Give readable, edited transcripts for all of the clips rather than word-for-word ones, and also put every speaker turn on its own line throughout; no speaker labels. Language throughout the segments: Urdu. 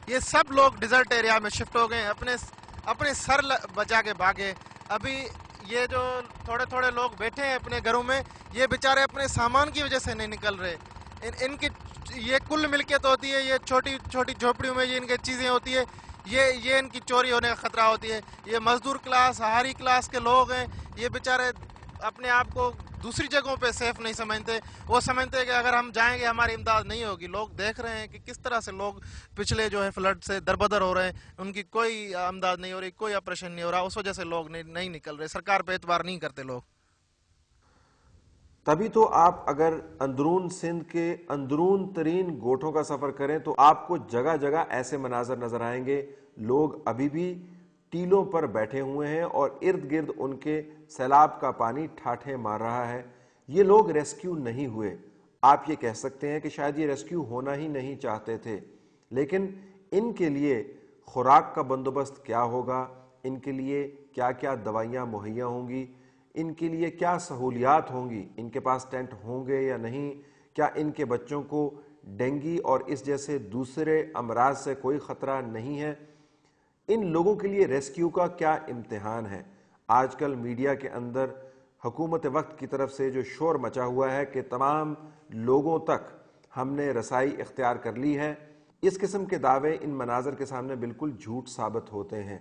یہ سب لوگ ڈیزرٹ ایریا میں شفٹ ہو گئے، اپنے سر بچا کے بھاگے. ابھی یہ جو تھوڑے تھوڑے لوگ بیٹھے ہیں اپنے گھروں میں، یہ بیچارے اپنے سامان کی وجہ سے نہیں نکل رہے. ان کی یہ کل ملکیت ہوتی ہے، یہ چھوٹی چھوٹی جھوپڑیوں میں یہ ان کی چیزیں ہوتی ہے، یہ ان کی چوری ہونے کا خطرہ ہوتی ہے. یہ مزدور کلاس، ہاری کلاس کے لوگ ہیں، یہ بیچارے اپنے آپ کو دوسری جگہوں پہ سیف نہیں سمجھتے. وہ سمجھتے ہیں کہ اگر ہم جائیں گے ہماری امداد نہیں ہوگی. لوگ دیکھ رہے ہیں کہ کس طرح سے لوگ پچھلے جو ہے فلڈ سے دربدر ہو رہے ہیں، ان کی کوئی امداد نہیں ہو رہی، کوئی آپریشن نہیں ہو رہا. اس وجہ سے لوگ نہیں نکل رہے، سرکار پہ اعتبار نہیں کرتے لوگ.
تبھی تو آپ اگر اندرون سندھ کے اندرون ترین گوٹھوں کا سفر کریں تو آپ کو جگہ جگہ ایسے مناظر نظر آئیں گے. لوگ ابھی بھی ٹیلوں پر بیٹھے ہوئے ہیں اور ارد گرد ان کے سیلاب کا پانی ٹھاٹھیں مار رہا ہے. یہ لوگ ریسکیو نہیں ہوئے. آپ یہ کہہ سکتے ہیں کہ شاید یہ ریسکیو ہونا ہی نہیں چاہتے تھے، لیکن ان کے لیے خوراک کا بندوبست کیا ہوگا، ان کے لیے کیا کیا دوائیاں مہیا ہوں گی، ان کے لیے کیا سہولیات ہوں گی، ان کے پاس ٹینٹ ہوں گے یا نہیں، کیا ان کے بچوں کو ڈینگی اور اس جیسے دوسرے امراض سے کوئی خطرہ نہیں ہے. ان لوگوں کے لیے ریسکیو کا کیا امتحان ہے. آج کل میڈیا کے اندر حکومت وقت کی طرف سے جو شور مچا ہوا ہے کہ تمام لوگوں تک ہم نے رسائی اختیار کر لی ہے، اس قسم کے دعوے ان مناظر کے سامنے بالکل جھوٹ ثابت ہوتے ہیں.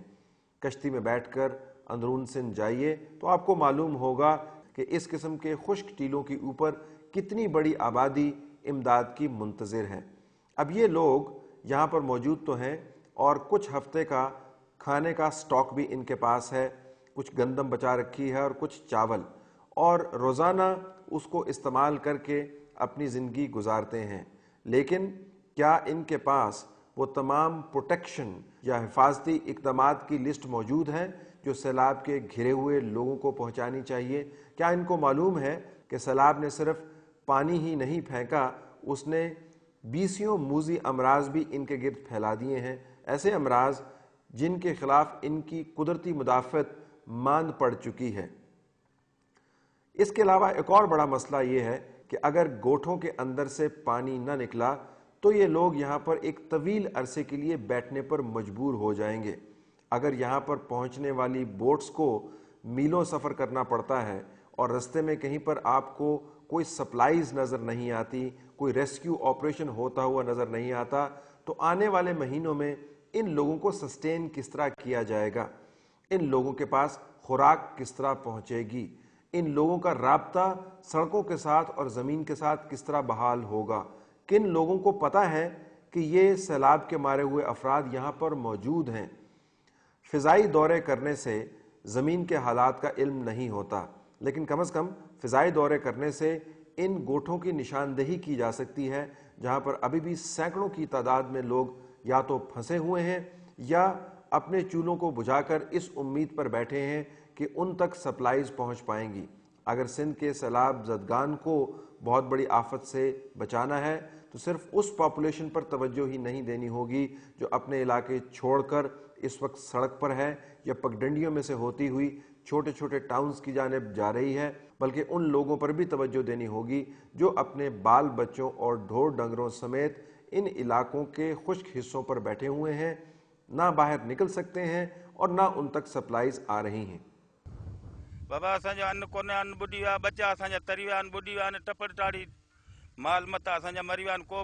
کشتی میں بیٹھ کر اندرون سندھ جائیے تو آپ کو معلوم ہوگا کہ اس قسم کے خشک ٹیلوں کے اوپر کتنی بڑی آبادی امداد کی منتظر ہے. اب یہ لوگ یہاں پر موجود تو ہیں اور کچھ ہفتے کا کھانے کا سٹاک بھی ان کے پاس ہے، کچھ گندم بچا رکھی ہے اور کچھ چاول، اور روزانہ اس کو استعمال کر کے اپنی زندگی گزارتے ہیں. لیکن کیا ان کے پاس وہ تمام پروٹیکشن یا حفاظتی اقدامات کی لسٹ موجود ہے جو سیلاب کے گھرے ہوئے لوگوں کو پہنچانی چاہیے؟ کیا ان کو معلوم ہے کہ سیلاب نے صرف پانی ہی نہیں پھینکا، اس نے بیسیوں موذی امراض بھی ان کے گرد پھیلا دیے ہیں، ایسے امراض جن کے خلاف ان کی قدرتی مدافعت ماند پڑ چکی ہے. اس کے علاوہ ایک اور بڑا مسئلہ یہ ہے کہ اگر گوٹھوں کے اندر سے پانی نہ نکلا تو یہ لوگ یہاں پر ایک طویل عرصے کے لیے بیٹھنے پر مجبور ہو جائیں گے. اگر یہاں پر پہنچنے والی بوٹس کو میلوں سفر کرنا پڑتا ہے اور رستے میں کہیں پر آپ کو کوئی سپلائیز نظر نہیں آتی، کوئی ریسکیو آپریشن ہوتا ہوا نظر نہیں آتا، تو آنے والے مہینوں میں ان لوگوں کو سسٹین کس طرح کیا جائے گا؟ ان لوگوں کے پاس خوراک کس طرح پہنچے گی؟ ان لوگوں کا رابطہ سڑکوں کے ساتھ اور زمین کے ساتھ کس طرح بحال ہوگا؟ کن لوگوں کو پتہ ہے کہ یہ سیلاب کے مارے ہوئے افراد یہاں پر موجود ہیں؟ فضائی دورے کرنے سے زمین کے حالات کا علم نہیں ہوتا، لیکن کم از کم فضائی دورے کرنے سے ان گوٹھوں کی نشاندہی کی جا سکتی ہے جہاں پر ابھی بھی سینکڑوں کی تعداد میں لوگ یا تو پھنسے ہوئے ہیں یا اپنے چولہوں کو بجھا کر اس امید پر بیٹھے ہیں کہ ان تک سپلائیز پہنچ پائیں گی. اگر سندھ کے سیلاب زدگان کو بہت بڑی آفت سے بچانا ہے تو صرف اس پاپولیشن پر توجہ ہی نہیں دینی ہوگی جو اپنے علاقے چھوڑ کر اس وقت سڑک پر ہے یا پگڈنڈیوں میں سے ہوتی ہوئی چھوٹے چھوٹے ٹاؤنز کی جانب جا رہی ہے، بلکہ ان لوگوں پر بھی توجہ دینی ہوگی جو اپنے بال بچوں اور ڈھور ڈنگروں سمیت ان علاقوں کے خشک حصوں پر بیٹھے ہوئے ہیں، نہ باہر نکل سکتے ہیں اور نہ ان تک سپلائیز آ رہی ہیں.
بابا اسانجا ان کونے ان بڈی ویا بچا اسانجا تری ویا ان بڈی ویا ٹپڑ ٹاڑی مال متا اسانجا مری ویا کو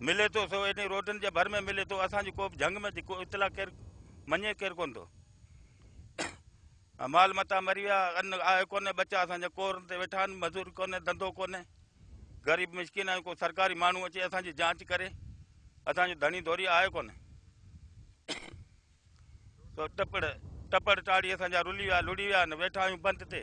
ملے تو سو اینے روڈن جے بھر میں ملے تو اسان جی کو جنگ میں کو اطلاع کر منجے کر کون تو مال متا مری ویا ان آئے کونے بچا اسانجا کور تے ویٹھان مزدور کونے دندو کونے غریب مسکین کو سرکاری مانو اچے اسان جی جانچ کرے اسان جو دھنی دوری آئے کونے تو ٹپڑ ٹاڑی اسانجا رلی ویا لڑی ویا ویٹھا آیوں بند تے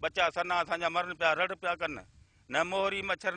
بچا سنا اسانجا مرن پیا رڑ پیا کن نہ موہری مچھر